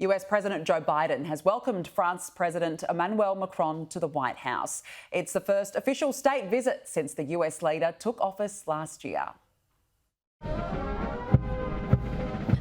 US President Joe Biden has welcomed France President Emmanuel Macron to the White House. It's the first official state visit since the US leader took office last year.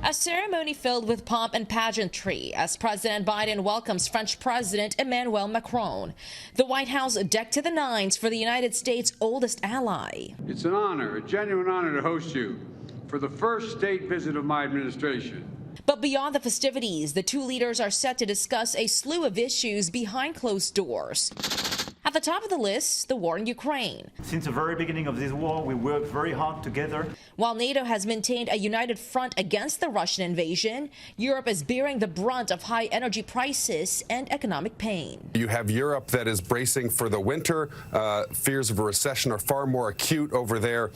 A ceremony filled with pomp and pageantry as President Biden welcomes French President Emmanuel Macron. The White House decked to the nines for the United States' oldest ally. It's an honor, a genuine honor to host you for the first state visit of my administration. But beyond the festivities, the two leaders are set to discuss a slew of issues behind closed doors. At the top of the list, the war in Ukraine. Since the very beginning of this war, we worked very hard together. While NATO has maintained a united front against the Russian invasion, Europe is bearing the brunt of high energy prices and economic pain. You have Europe that is bracing for the winter. Fears of a recession are far more acute over there.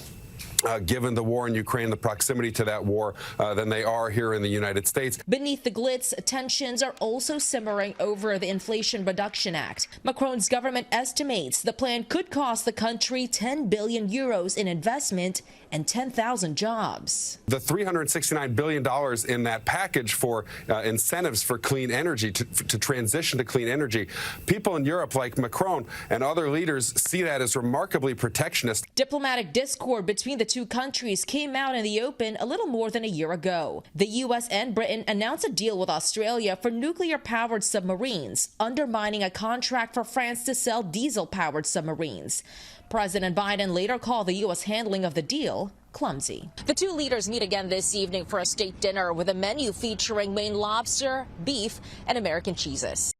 Given the war in Ukraine, the proximity to that war, than they are here in the United States. Beneath the glitz, tensions are also simmering over the Inflation Reduction Act. Macron's government estimates the plan could cost the country 10 billion euros in investment and 10,000 jobs. The $369 billion in that package for incentives for clean energy, to transition to clean energy. People in Europe like Macron and other leaders see that as remarkably protectionist. Diplomatic discord between the two countries came out in the open a little more than a year ago. The U.S. and Britain announced a deal with Australia for nuclear-powered submarines, undermining a contract for France to sell diesel-powered submarines. President Biden later called the U.S. handling of the deal clumsy. The two leaders meet again this evening for a state dinner with a menu featuring Maine lobster, beef, and American cheeses.